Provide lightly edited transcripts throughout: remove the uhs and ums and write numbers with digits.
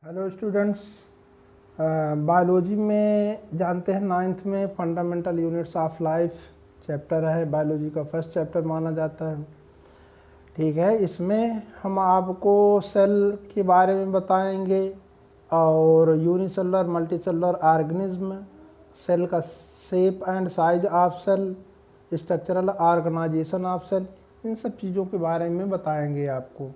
Hello students, biology में जानते हैं 9th में fundamental units of life chapter है। बायोलॉजी का फर्स्ट चैप्टर माना जाता है। ठीक है, इसमें हम आपको सेल के बारे में बताएंगे और यूनिसेलुलर मल्टीसेलुलर ऑर्गेनिज्म, सेल का shape and size of cell, structural organisation of cell, इन सब चीज़ों के बारे में बताएंगे आपको।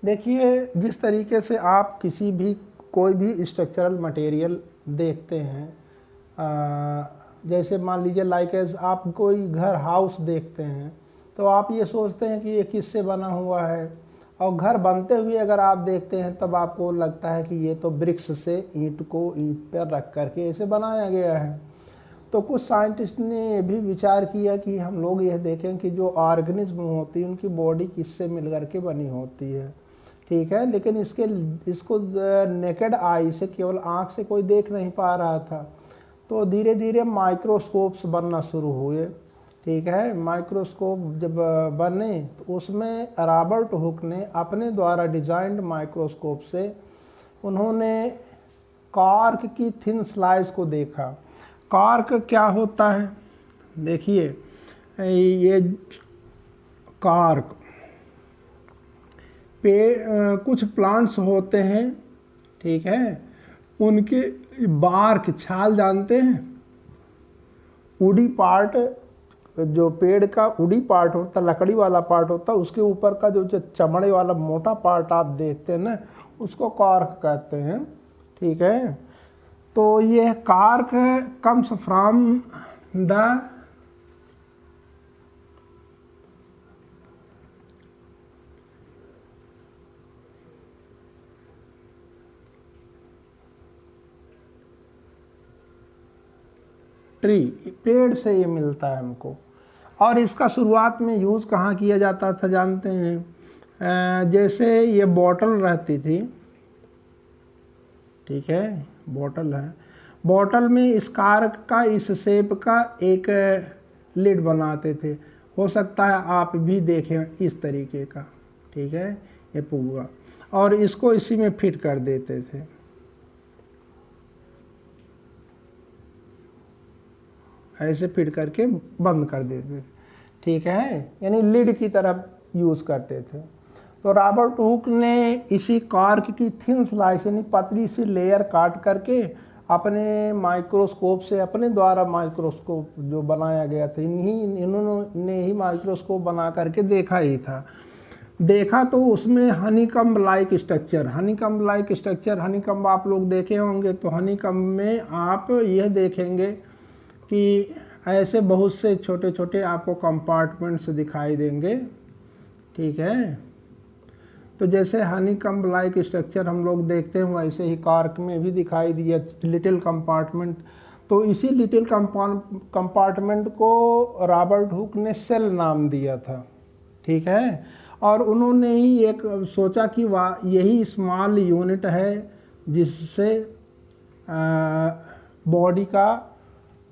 देखिए, जिस तरीके से आप किसी भी कोई भी स्ट्रक्चरल मटेरियल देखते हैं, जैसे मान लीजिए लाइक एज आप कोई घर हाउस देखते हैं तो आप ये सोचते हैं कि ये किससे बना हुआ है, और घर बनते हुए अगर आप देखते हैं तब आपको लगता है कि ये तो ब्रिक्स से ईंट को ईंट पर रख करके इसे बनाया गया है। तो कुछ साइंटिस्ट ने ये भी विचार किया कि हम लोग यह देखें कि जो ऑर्गेनिज्म होती है उनकी बॉडी किससे मिल करके बनी होती है। ठीक है, लेकिन इसको नेकेड आई से, केवल आँख से कोई देख नहीं पा रहा था। तो धीरे धीरे माइक्रोस्कोप्स बनना शुरू हुए। ठीक है, माइक्रोस्कोप जब बने तो उसमें रॉबर्ट हुक ने अपने द्वारा डिजाइंड माइक्रोस्कोप से उन्होंने कॉर्क की थिन स्लाइस को देखा। कॉर्क क्या होता है, देखिए ये कॉर्क पे कुछ प्लांट्स होते हैं, ठीक है, उनके बार्क छाल जानते हैं, उडी पार्ट, जो पेड़ का उडी पार्ट होता है, लकड़ी वाला पार्ट होता है, उसके ऊपर का जो चमड़े वाला मोटा पार्ट आप देखते हैं ना, उसको कॉर्क कहते हैं। ठीक है, तो ये cork comes from the tree, पेड़ से ये मिलता है हमको। और इसका शुरुआत में यूज़ कहाँ किया जाता था जानते हैं? जैसे ये बॉटल रहती थी, ठीक है, बॉटल है, बॉटल में इस कॉर्क का इस शेप का एक लिड बनाते थे। हो सकता है आप भी देखें इस तरीके का, ठीक है, ये पूरा, और इसको इसी में फिट कर देते थे। ऐसे फिट करके बंद कर देते थे, ठीक है, यानी लिड की तरह यूज़ करते थे। तो रॉबर्ट हुक ने इसी कॉर्क की थिन स्लाइस यानी पतली सी लेयर काट करके अपने माइक्रोस्कोप से, अपने द्वारा माइक्रोस्कोप जो बनाया गया था, इन्होंने ही माइक्रोस्कोप बना करके देखा ही था। देखा तो उसमें हनीकम्ब लाइक स्ट्रक्चर, हनीकम्ब आप लोग देखे होंगे। तो हनीकम्ब में आप यह देखेंगे कि ऐसे बहुत से छोटे छोटे आपको कंपार्टमेंट्स दिखाई देंगे। ठीक है, तो जैसे हनीकम्ब लाइक स्ट्रक्चर हम लोग देखते हैं वैसे ही कॉर्क में भी दिखाई दिया लिटिल कंपार्टमेंट। तो इसी लिटिल कंपार्टमेंट को रॉबर्ट हुक ने सेल नाम दिया था। ठीक है, और उन्होंने ही एक सोचा कि वाह, यही स्मॉल यूनिट है जिससे बॉडी का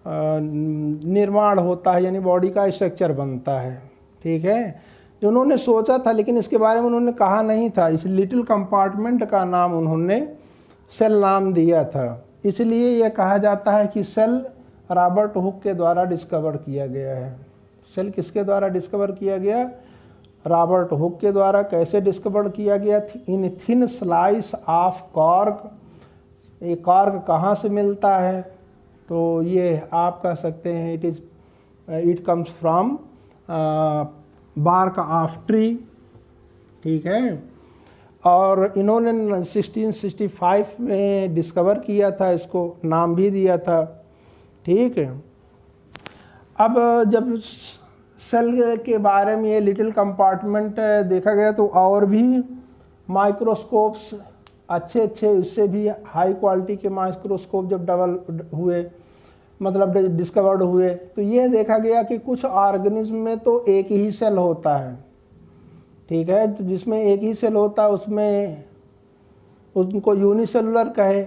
निर्माण होता है, यानी बॉडी का स्ट्रक्चर बनता है। ठीक है, जो उन्होंने सोचा था, लेकिन इसके बारे में उन्होंने कहा नहीं था। इस लिटिल कंपार्टमेंट का नाम उन्होंने सेल नाम दिया था। इसलिए यह कहा जाता है कि सेल रॉबर्ट हुक के द्वारा डिस्कवर किया गया है। सेल किसके द्वारा डिस्कवर किया गया? रॉबर्ट हुक के द्वारा। कैसे डिस्कवर किया गया? इन थिन स्लाइस ऑफ कॉर्क। ये कॉर्क कहाँ से मिलता है? तो ये आप कह सकते हैं it comes from bark of tree. ठीक है, और इन्होंने 1665 में डिस्कवर किया था, इसको नाम भी दिया था। ठीक है, अब जब सेल के बारे में ये लिटिल कंपार्टमेंट देखा गया तो और भी माइक्रोस्कोप्स अच्छे इससे भी हाई क्वालिटी के माइक्रोस्कोप जब डेवलप हुए, मतलब डिस्कवर्ड हुए, तो ये देखा गया कि कुछ ऑर्गेनिज्म में तो एक ही सेल होता है। ठीक है, तो जिसमें एक ही सेल होता है उसमें उनको यूनिसेलुलर कहे।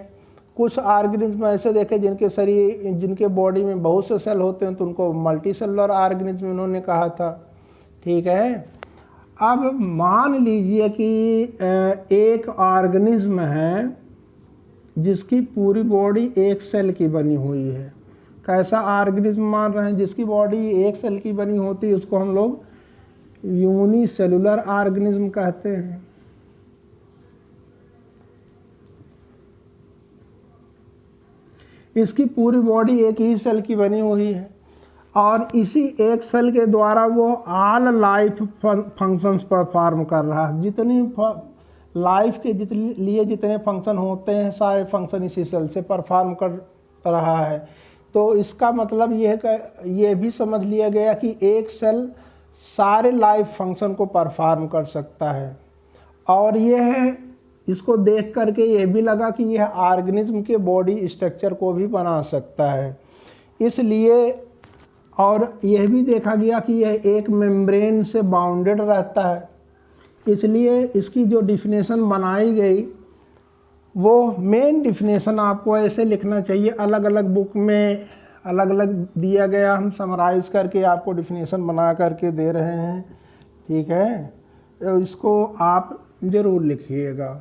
कुछ ऑर्गेनिज्म ऐसे देखे जिनके बॉडी में बहुत से सेल होते हैं तो उनको मल्टीसेलुलर ऑर्गेनिज्म उन्होंने कहा था। ठीक है, अब मान लीजिए कि एक ऑर्गेनिज्म है जिसकी पूरी बॉडी एक सेल की बनी हुई है। कैसा ऑर्गेनिज्म मान रहे हैं? जिसकी बॉडी एक सेल की बनी होती है उसको हम लोग यूनिसेलुलर ऑर्गेनिज्म कहते हैं। इसकी पूरी बॉडी एक ही सेल की बनी हुई है और इसी एक सेल के द्वारा वो ऑल लाइफ फंक्शंस परफॉर्म कर रहा है। जितनी लाइफ के लिए जितने फंक्शन होते हैं सारे फंक्शन इसी सेल से परफॉर्म कर रहा है। तो इसका मतलब ये भी समझ लिया गया कि एक सेल सारे लाइफ फंक्शन को परफॉर्म कर सकता है। और यह इसको देख करके ये भी लगा कि यह ऑर्गेनिज्म के बॉडी स्ट्रक्चर को भी बना सकता है। इसलिए और यह भी देखा गया कि यह एक मेम्ब्रेन से बाउंडेड रहता है। इसलिए इसकी जो डिफिनेशन बनाई गई वो मेन डिफिनेशन आपको ऐसे लिखना चाहिए, अलग अलग बुक में अलग अलग दिया गया, हम समराइज़ करके आपको डिफिनेशन बना करके दे रहे हैं, ठीक है। तो इसको आप ज़रूर लिखिएगा।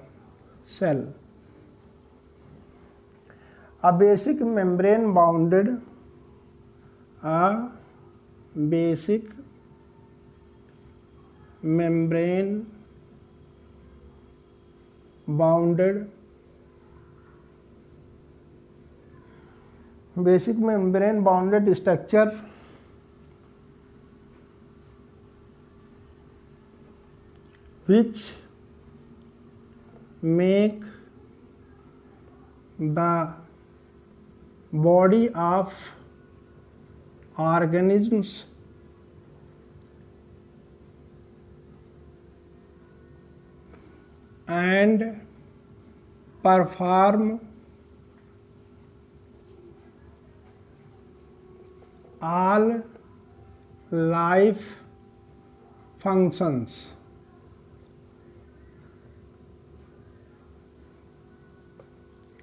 Cell a basic membrane bounded, a basic membrane bounded, basic membrane bounded structure which make the body of organisms and perform all life functions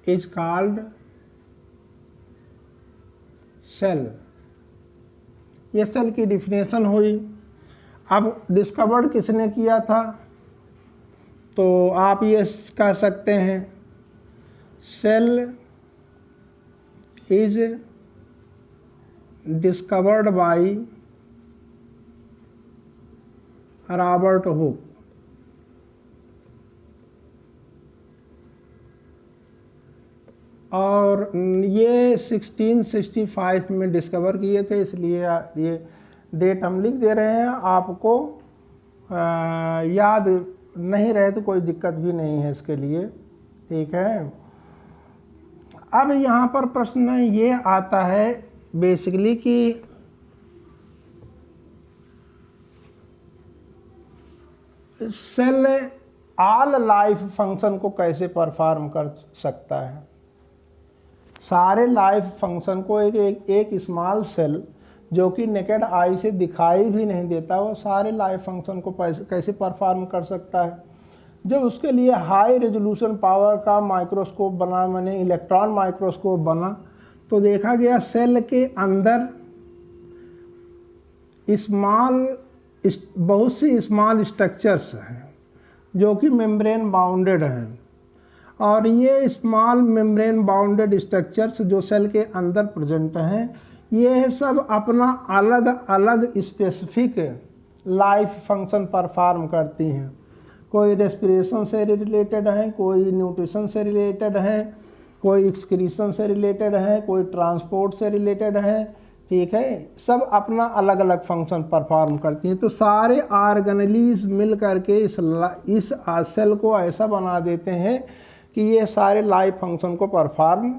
is called cell. ये सेल की डिफिनेशन हुई। अब डिस्कवर्ड किसने किया था? तो आप ये कह सकते हैं cell is discovered by Robert Hooke. और ये 1665 में डिस्कवर किए थे, इसलिए ये डेट हम लिख दे रहे हैं। आपको याद नहीं रहे तो कोई दिक्कत भी नहीं है इसके लिए, ठीक है। अब यहाँ पर प्रश्न ये आता है बेसिकली कि सेल ऑल लाइफ फंक्शन को कैसे परफॉर्म कर सकता है। सारे लाइफ फंक्शन को एक स्मॉल सेल जो कि नेकेड आई से दिखाई भी नहीं देता, वो सारे लाइफ फंक्शन को कैसे परफॉर्म कर सकता है। जब उसके लिए हाई रेजोल्यूशन पावर का माइक्रोस्कोप बना, मैंने इलेक्ट्रॉन माइक्रोस्कोप बना, तो देखा गया सेल के अंदर बहुत सी स्मॉल स्ट्रक्चर्स हैं जो कि मेम्ब्रेन बाउंडेड हैं। और ये स्मॉल मेम्ब्रेन बाउंडेड स्ट्रक्चर्स जो सेल के अंदर प्रेजेंट हैं, ये सब अपना अलग अलग स्पेसिफिक लाइफ फंक्शन परफॉर्म करती हैं। कोई रेस्पिरेशन से रिलेटेड है, कोई न्यूट्रिशन से रिलेटेड है, कोई एक्सक्रीशन से रिलेटेड है, कोई ट्रांसपोर्ट से रिलेटेड है, ठीक है। सब अपना अलग अलग फंक्शन परफॉर्म करती हैं। तो सारे ऑर्गेनेलीज मिल करके इस सेल को ऐसा बना देते हैं कि ये सारे लाइफ फंक्शन को परफॉर्म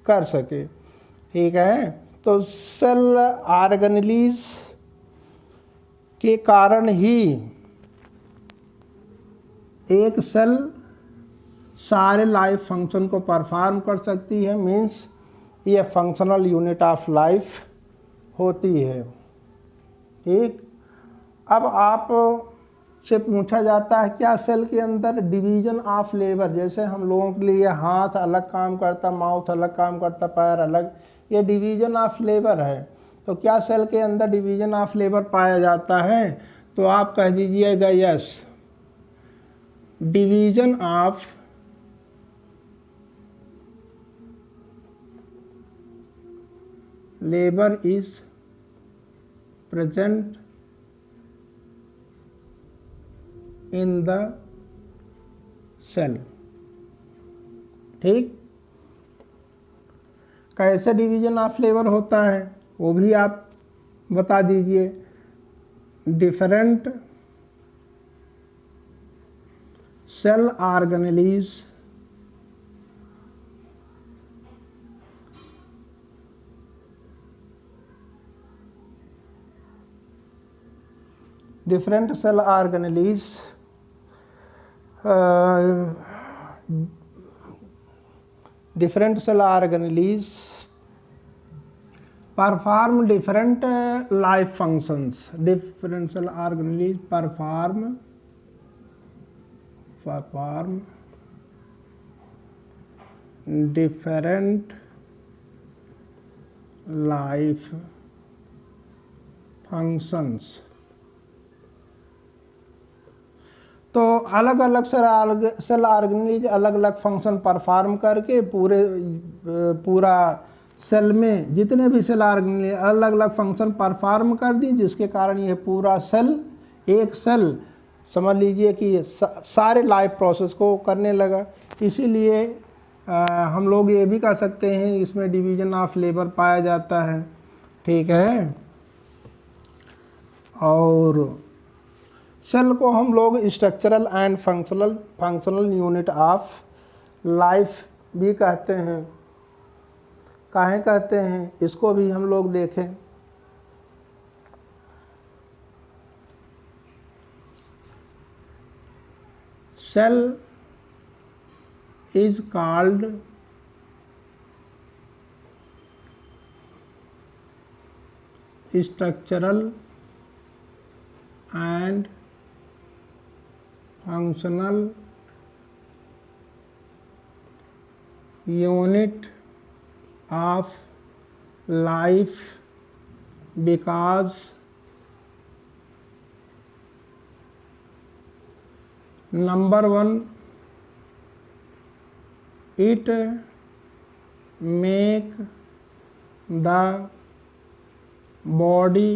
कर सके, ठीक है। तो सेल ऑर्गेनेलीज के कारण ही एक सेल सारे लाइफ फंक्शन को परफॉर्म कर सकती है, मीन्स ये फंक्शनल यूनिट ऑफ लाइफ होती है, ठीक। अब आप से पूछा जाता है क्या सेल के अंदर डिवीजन ऑफ लेबर, जैसे हम लोगों के लिए हाथ अलग काम करता, माउथ अलग काम करता, पैर अलग, ये डिवीजन ऑफ लेबर है। तो क्या सेल के अंदर डिवीजन ऑफ लेबर पाया जाता है? तो आप कह दीजिएगा yes, division of labor is present in the cell। ठीक, कैसे डिवीजन ऑफ लेबर होता है वो भी आप बता दीजिए। Different cell organelles different cell organelles different cell organelles perform different life functions। different cell organelles perform different life functions। तो अलग अलग सेल ऑर्गेनेज अलग अलग फंक्शन परफॉर्म करके पूरा सेल में जितने भी सेल ऑर्गेनेज अलग अलग फंक्शन परफॉर्म कर दी, जिसके कारण ये पूरा सेल एक सेल समझ लीजिए कि सारे लाइफ प्रोसेस को करने लगा। इसीलिए हम लोग ये भी कह सकते हैं इसमें डिवीजन ऑफ लेबर पाया जाता है। ठीक है, और सेल को हम लोग structural and functional unit of life भी कहते हैं। काहे कहते हैं इसको भी हम लोग देखें। Cell is called structural and functional unit of life because number one, it make the body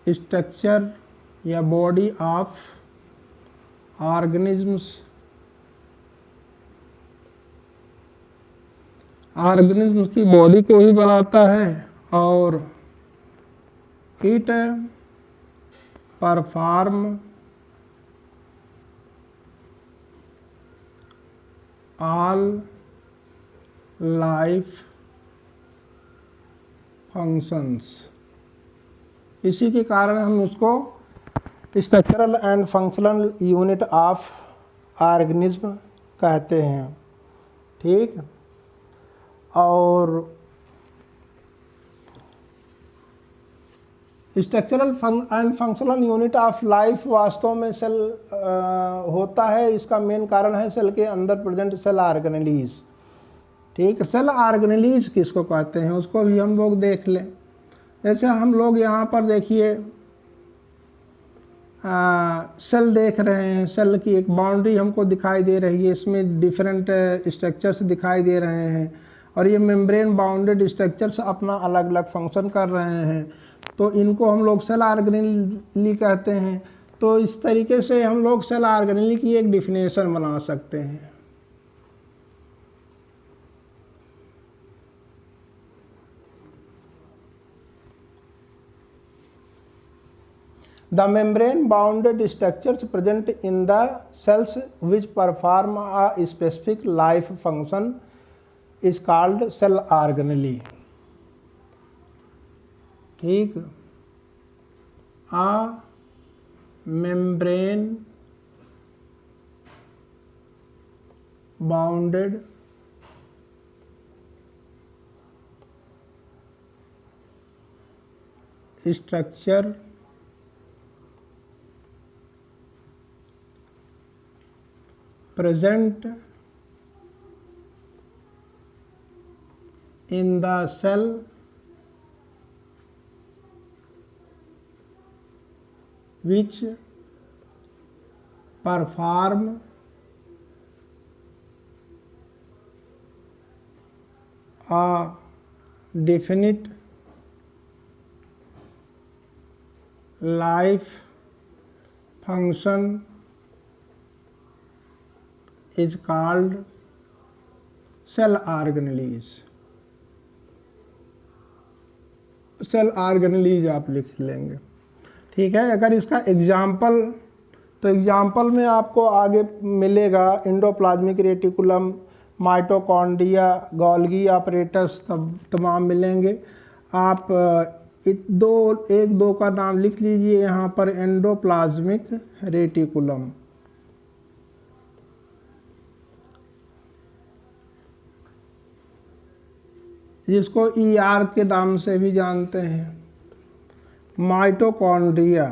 structure या बॉडी ऑफ ऑर्गेनिज्म की बॉडी को ही बनाता है, और it perform all life functions. इसी के कारण हम उसको structural and functional unit of organism कहते हैं। ठीक, और structural and functional unit of life वास्तव में सेल होता है। इसका मेन कारण है सेल के अंदर प्रेजेंट सेल ऑर्गेनेलीज। ठीक, सेल ऑर्गेनेलीज किसको कहते हैं उसको भी हम लोग देख लें। जैसे हम लोग यहाँ पर देखिए सेल देख रहे हैं, सेल की एक बाउंड्री हमको दिखाई दे रही है, इसमें डिफरेंट स्ट्रक्चर्स दिखाई दे रहे हैं, और ये मेम्ब्रेन बाउंडेड स्ट्रक्चर्स अपना अलग अलग फंक्शन कर रहे हैं, तो इनको हम लोग सेल ऑर्गेनेली कहते हैं। तो इस तरीके से हम लोग सेल ऑर्गेनेली की एक डिफिनेशन बना सकते हैं। The membrane bounded structures present in the cells which perform a specific life function is called cell organelle। ठीक, a membrane bounded structure present in the cell which perform a definite life function is called cell organelles। Cell organelles आप लिख लेंगे, ठीक है। अगर इसका example, तो example में आपको आगे मिलेगा endoplasmic reticulum, mitochondria, Golgi apparatus तमाम मिलेंगे। आप एक दो का नाम लिख लीजिए यहाँ पर, एंडोप्लाज्मिक रेटिकुलम, जिसको ईआर के नाम से भी जानते हैं। माइटोकॉन्ड्रिया,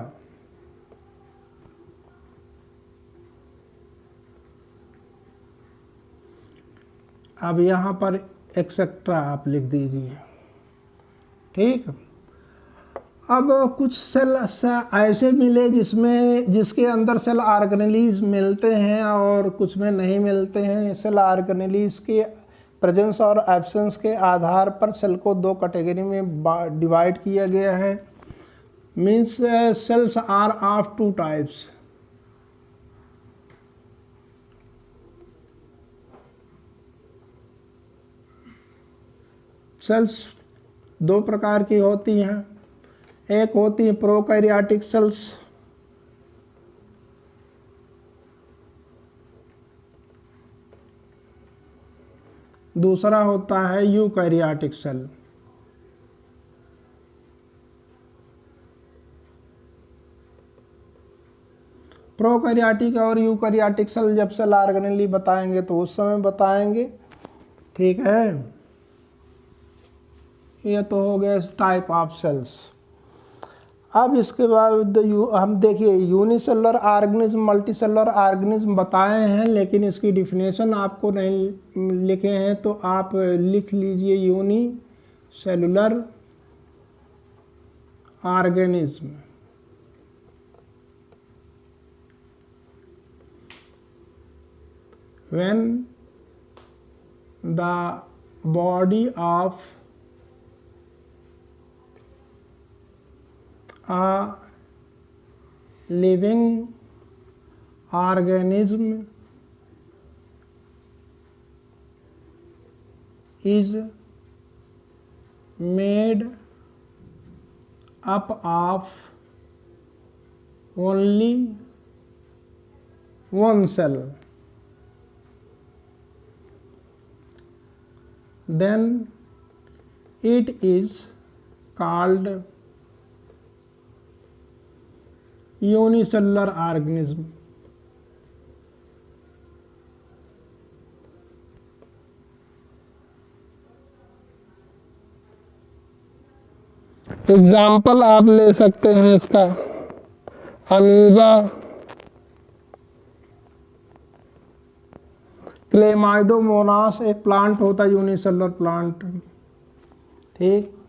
अब यहाँ पर एक्सेट्रा आप लिख दीजिए, ठीक। अब कुछ सेल ऐसे मिले जिसके अंदर सेल ऑर्गेनेलीज मिलते हैं और कुछ में नहीं मिलते हैं। सेल ऑर्गेनेलीज के प्रेजेंस और एब्सेंस के आधार पर सेल को दो कैटेगरी में डिवाइड किया गया है। Means cells are of two types. Cells दो प्रकार की होती हैं। एक होती है प्रोकैरियोटिक सेल्स, दूसरा होता है यूकैरियोटिक सेल। प्रोकैरियोटिक और यूकैरियोटिक सेल जब सेल ऑर्गेनेली बताएंगे तो उस समय बताएंगे, ठीक है। ये तो हो गया टाइप ऑफ सेल्स। अब इसके बाद हम देखिए यूनिसेलुलर ऑर्गेनिज्म, मल्टीसेलुलर ऑर्गेनिज्म बताए हैं, लेकिन इसकी डिफिनेशन आपको नहीं लिखे हैं, तो आप लिख लीजिए unicellular organism. When the body of a living organism is made up of only one cell, then it is called unicellular organism। Example आप ले सकते हैं इसका, अमीबा, क्लेमाइडोमोनास एक प्लांट होता है, यूनिसेलुलर प्लांट, ठीक।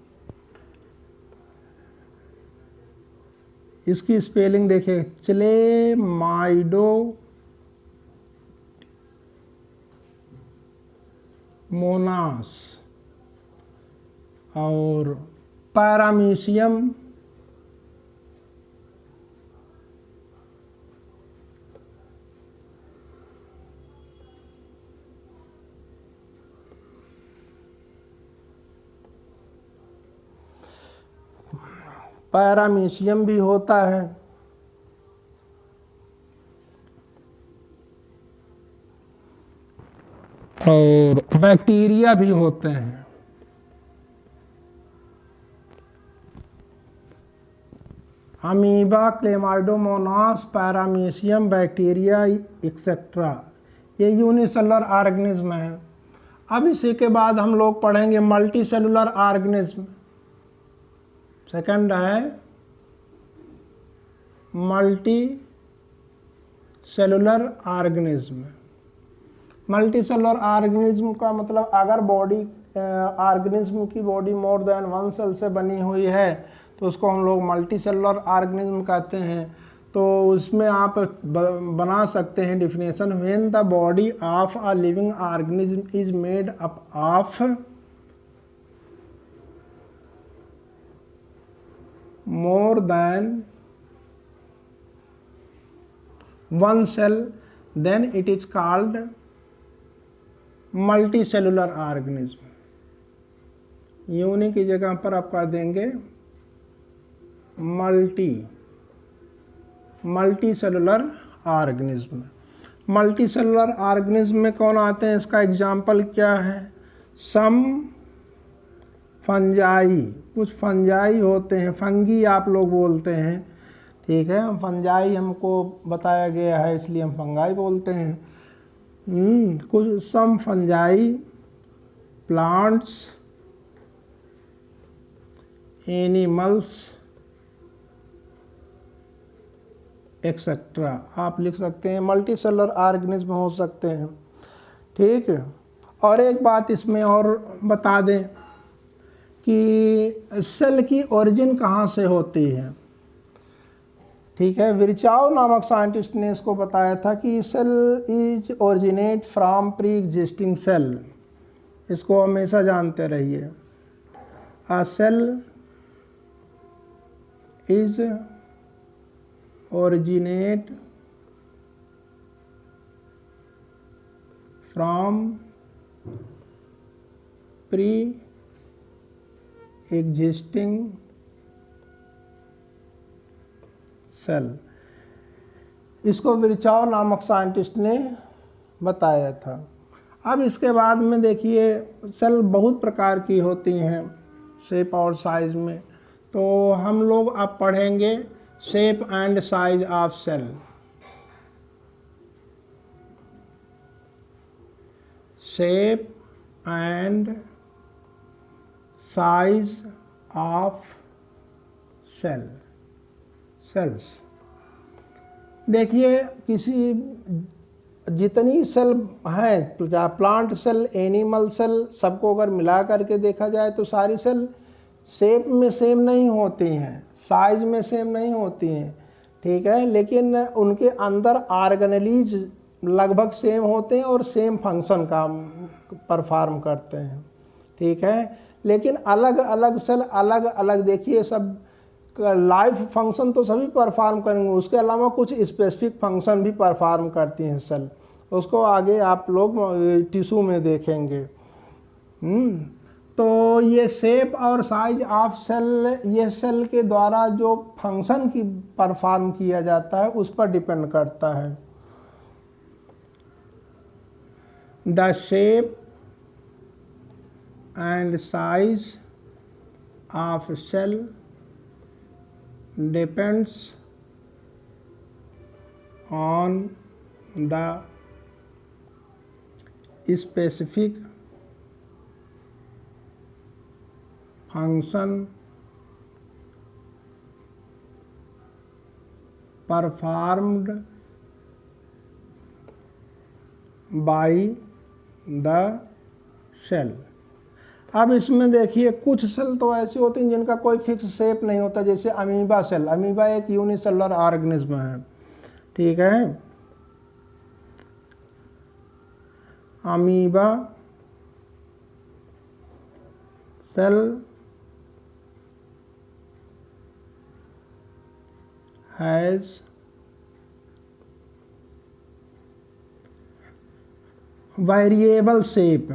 इसकी स्पेलिंग देखिए, क्लेमाइडोमोनास और पैरामीशियम भी होता है, और बैक्टीरिया भी होते हैं। Amoeba, Chlamydomonas, paramecium, bacteria etcetera, ये यूनिसेलुलर ऑर्गेनिज्म है। अब इसी के बाद हम लोग पढ़ेंगे मल्टी सेलुलर ऑर्गेनिज्म। सेकंड है multicellular organism. Multicellular organism का मतलब अगर बॉडी ऑर्गेनिज्म की body more than one cell से बनी हुई है तो उसको हम लोग मल्टी सेलुलर ऑर्गेनिज्म कहते हैं। तो उसमें आप बना सकते हैं definition, when the body of a living organism is made up of more than one cell, then it is called multicellular organism. Uni की जगह पर आप कर देंगे मल्टीसेलुलर ऑर्गेनिज्म. मल्टीसेलुलर ऑर्गेनिज्म में कौन आते हैं, इसका एग्जाम्पल क्या है? सम फंजाई, कुछ फंजाई होते हैं, फंगी आप लोग बोलते हैं, ठीक है. फंजाई हमको बताया गया है इसलिए हम फंगाई बोलते हैं. कुछ सम फंजाई, प्लांट्स, एनिमल्स एक्सेट्रा आप लिख सकते हैं. मल्टीसेलुलर ऑर्गेनिज्म हो सकते हैं, ठीक है. और एक बात इसमें और बता दें कि सेल की ओरिजिन कहाँ से होती है, ठीक है. विरचाओ नामक साइंटिस्ट ने इसको बताया था कि cell is originate from pre existing cell. इसको हमेशा जानते रहिए. A cell is originate from pre-existing cell. इसको विरचाओ नामक साइंटिस्ट ने बताया था. अब इसके बाद में देखिए सेल बहुत प्रकार की होती हैं शेप और साइज में, तो हम लोग अब पढ़ेंगे shape and size of cell. Shape and size of cells. देखिए जितनी सेल हैं, प्लांट सेल, एनिमल सेल, सबको अगर मिला करके देखा जाए तो सारी सेल शेप में सेम नहीं होती हैं, साइज में सेम नहीं होती हैं, ठीक है. लेकिन उनके अंदर ऑर्गेनेलीज लगभग सेम होते हैं और सेम फंक्शन का परफॉर्म करते हैं, ठीक है. लेकिन अलग अलग सेल अलग अलग, देखिए सब लाइफ फंक्शन तो सभी परफॉर्म करेंगे, उसके अलावा कुछ स्पेसिफिक फंक्शन भी परफॉर्म करती हैं सेल. उसको आगे आप लोग टिश्यू में देखेंगे. तो ये शेप और साइज ऑफ सेल, ये सेल के द्वारा जो फंक्शन की परफॉर्म किया जाता है उस पर डिपेंड करता है. The shape and size of cell depends on the specific function performed by the cell. अब इसमें देखिए कुछ सेल तो ऐसी होती हैं जिनका कोई फिक्स शेप नहीं होता, जैसे अमीबा सेल. अमीबा एक यूनिसेलुलर ऑर्गेनिज्म है, ठीक है. Amoeba cell has variable shape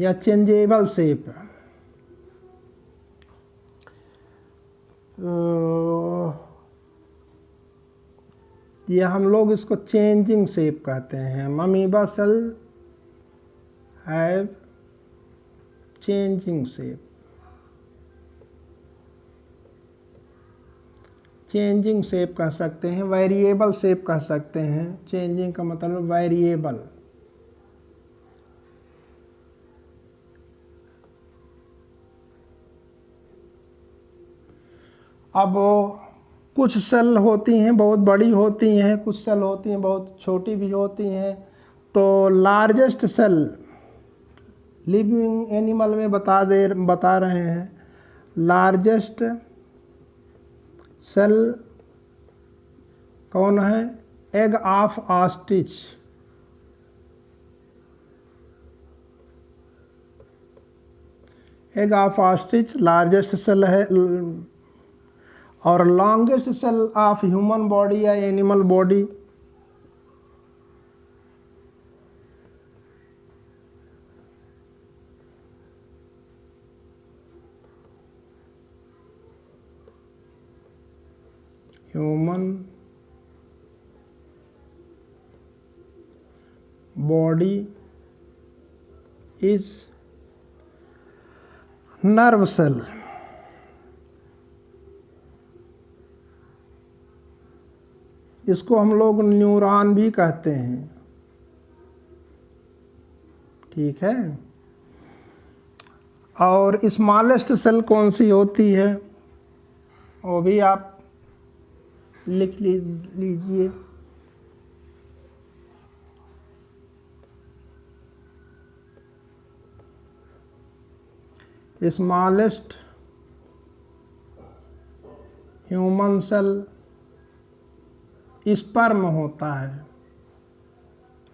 या चेंजेबल शेप. ये हम लोग इसको चेंजिंग शेप कहते हैं. Amoeba cell have changing shape. Changing shape कह सकते हैं, वेरिएबल शेप कह सकते हैं. चेंजिंग का मतलब वेरिएबल. अब कुछ सेल होती हैं बहुत बड़ी होती हैं, कुछ सेल होती हैं बहुत छोटी भी होती हैं. तो लार्जेस्ट सेल लिविंग एनिमल में बता रहे हैं. लार्जेस्ट सेल कौन है? Egg of ostrich. Egg of ostrich largest cell है, और longest cell of human body या animal body, human body is nerve cell. इसको हम लोग न्यूरॉन भी कहते हैं, ठीक है। और स्मॉलेस्ट सेल कौन सी होती है वो भी आप लिख लीजिए। स्मॉलेस्ट ह्यूमन सेल स्पर्म होता है।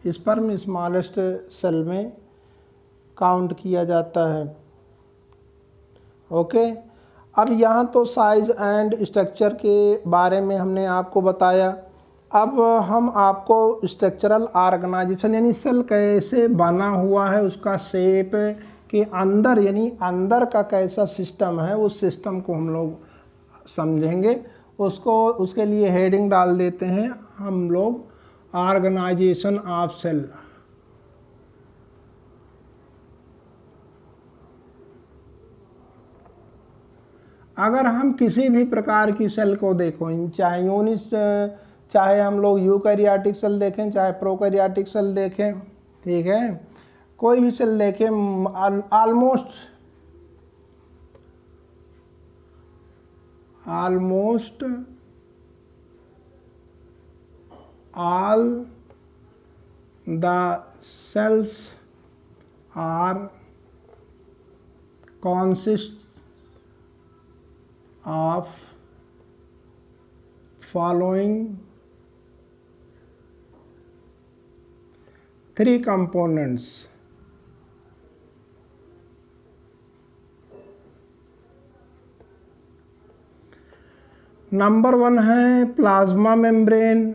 स्पर्म स्मॉलेस्ट सेल में काउंट किया जाता है। ओके, अब यहाँ तो साइज एंड स्ट्रक्चर के बारे में हमने आपको बताया। अब हम आपको स्ट्रक्चरल ऑर्गेनाइजेशन यानी सेल कैसे बना हुआ है, उसका शेप के अंदर यानी अंदर का कैसा सिस्टम है, उस सिस्टम को हम लोग समझेंगे। उसके लिए हेडिंग डाल देते हैं हम लोग ऑर्गेनाइजेशन ऑफ सेल। अगर हम किसी भी प्रकार की सेल को देखो, चाहे हम लोग यूकैरियोटिक सेल देखें, चाहे प्रोकैरियोटिक सेल देखें, ठीक है, कोई भी सेल देखें, almost all the cells are consist of following three components. Number 1 है प्लाज्मा मेम्ब्रेन,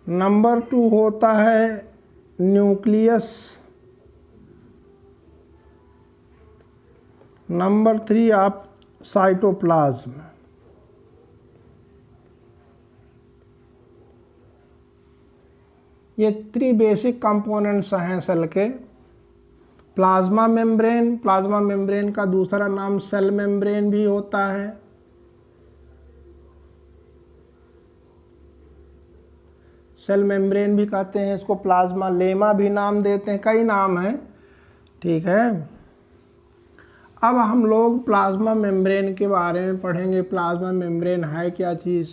नंबर 2 होता है न्यूक्लियस, नंबर 3 आप साइटोप्लाज्म। ये 3 बेसिक कंपोनेंट्स हैं सेल के। प्लाज्मा मेम्ब्रेन का दूसरा नाम सेल मेम्ब्रेन भी होता है। सेल मेम्ब्रेन भी कहते हैं इसको, प्लाज्मा लेमा भी नाम देते हैं, कई नाम हैं, ठीक है। अब हम लोग प्लाज्मा मेम्ब्रेन के बारे में पढ़ेंगे। प्लाज्मा मेम्ब्रेन है क्या चीज़?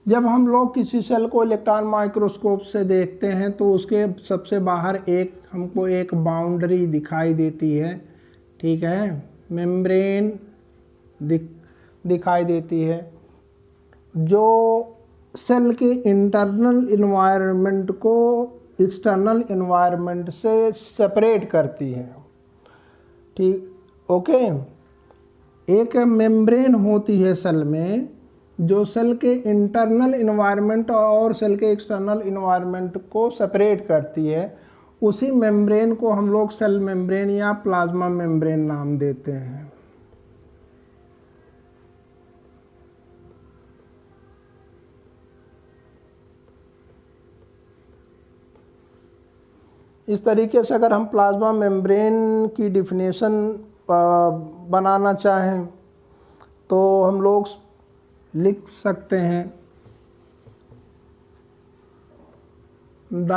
जब हम लोग किसी सेल को इलेक्ट्रॉन माइक्रोस्कोप से देखते हैं तो उसके सबसे बाहर हमको एक बाउंड्री दिखाई देती है, ठीक है, मेम्ब्रेन दिखाई देती है, जो सेल के इंटरनल इन्वायरमेंट को एक्सटर्नल इन्वायरमेंट से सेपरेट करती है, ठीक। ओके, एक मेम्ब्रेन होती है सेल में जो सेल के इंटरनल इन्वायरमेंट और सेल के एक्सटर्नल इन्वायरमेंट को सेपरेट करती है। उसी मेम्ब्रेन को हम लोग सेल मेम्ब्रेन या प्लाज्मा मेम्ब्रेन नाम देते हैं। इस तरीके से अगर हम प्लाज्मा मेम्ब्रेन की डिफिनेशन बनाना चाहें तो हम लोग लिख सकते हैं the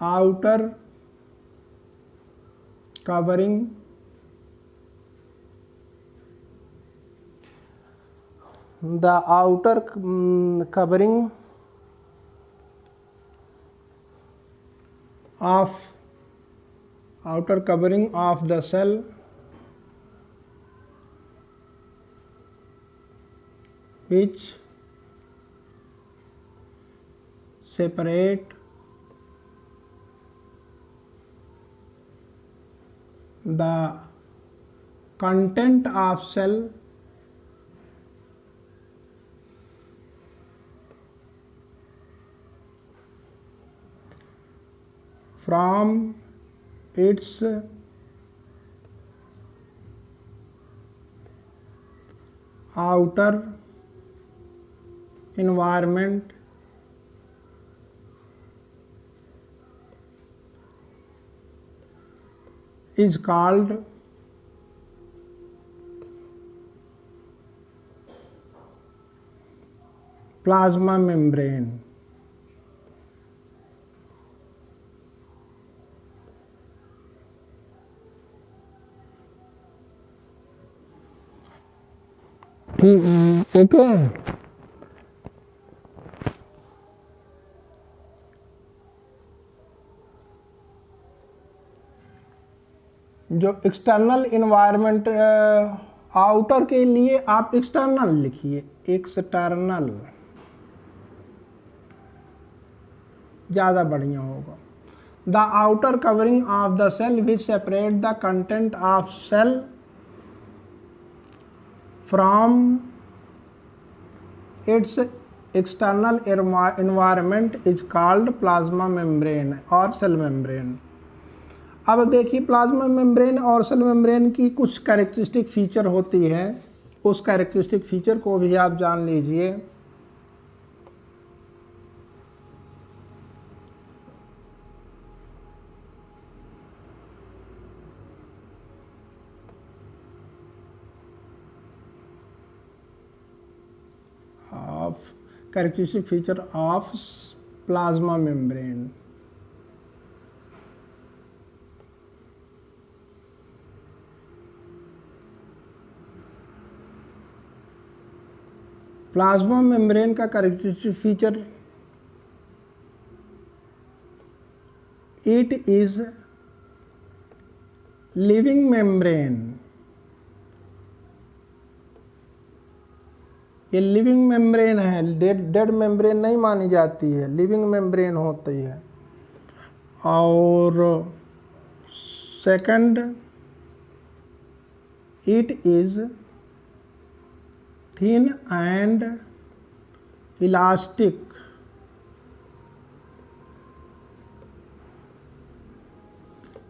outer covering of outer covering of the cell which separate the content of cell from its outer environment is called plasma membrane. Okay. जो एक्सटर्नल इन्वायरमेंट आउटर के लिए आप एक्सटर्नल लिखिए, एक्सटर्नल ज़्यादा बढ़िया होगा। The outer covering of the cell which separate the content of cell from its external environment is called plasma membrane और cell membrane. अब देखिए प्लाज्मा मेम्ब्रेन और सेल मेम्ब्रेन की कुछ कैरेक्टरिस्टिक फीचर होती है, उस कैरेक्टरिस्टिक फीचर को भी आप जान लीजिए। Characteristic feature of plasma membrane. Plasma membrane का characteristic feature, it is living membrane. ये लिविंग मेम्ब्रेन है, डेड मेम्ब्रेन नहीं मानी जाती है, लिविंग मेम्ब्रेन होती है। और second, it is thin and elastic.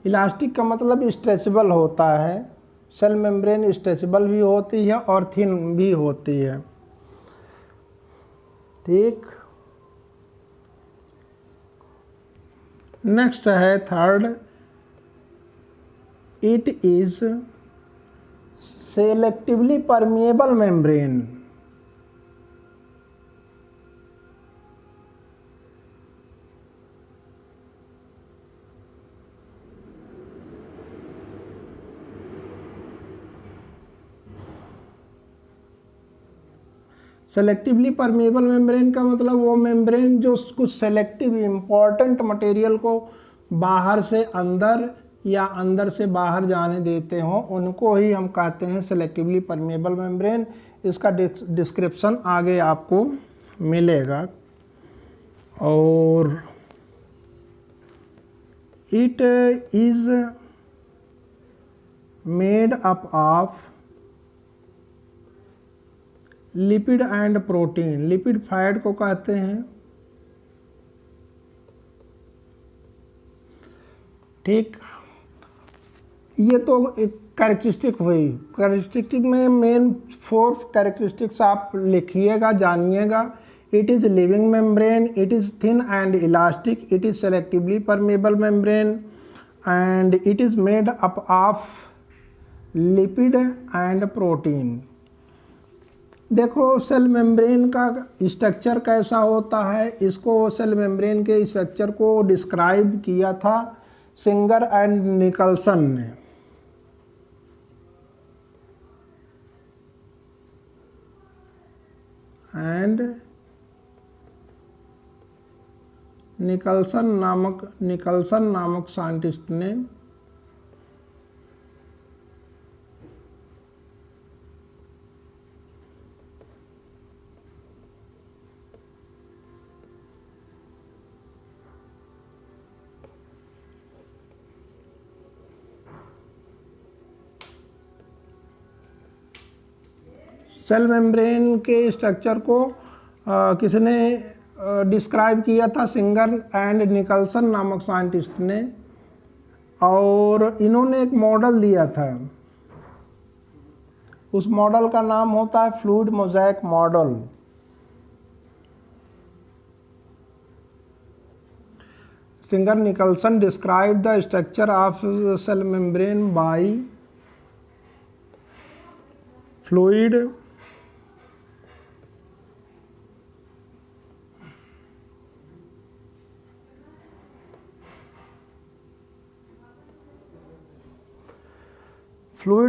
Elastic का मतलब स्ट्रेचेबल होता है। सेल मेम्ब्रेन स्ट्रेचेबल भी होती है और थिन भी होती है, ठीक। नेक्स्ट है third, it is selectively permeable membrane. Selectively permeable membrane का मतलब वो मेम्ब्रेन जो कुछ सेलेक्टिव इम्पॉर्टेंट मटेरियल को बाहर से अंदर या अंदर से बाहर जाने देते हों, उनको ही हम कहते हैं सेलेक्टिवली परमेबल मेम्ब्रेन। इसका डिस्क्रिप्शन आगे आपको मिलेगा। और it is made up of lipid and protein. Lipid fat को कहते हैं, ठीक। ये तो एक कैरेक्टरिस्टिक हुई। कैरेक्टरिस्टिक में मेन 4 कैरेक्टरिस्टिक्स आप लिखिएगा, जानिएगा। It is living membrane, it is thin and elastic, it is selectively permeable membrane and it is made up of lipid and protein. देखो सेल मेम्ब्रेन का स्ट्रक्चर कैसा होता है, इसको सेल मेम्ब्रेन के स्ट्रक्चर को डिस्क्राइब किया था सिंगर एंड निकल्सन ने। एंड निकल्सन नामक साइंटिस्ट ने सेल मेम्ब्रेन के स्ट्रक्चर को किसने डिस्क्राइब किया था? सिंगर एंड निकल्सन नामक साइंटिस्ट ने, और इन्होंने एक मॉडल दिया था, उस मॉडल का नाम होता है fluid mosaic model. Singer Nicolson describe the structure of cell membrane by fluid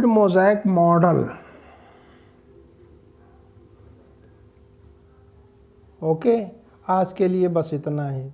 mosaic model. Okay, आज के लिए बस इतना ही।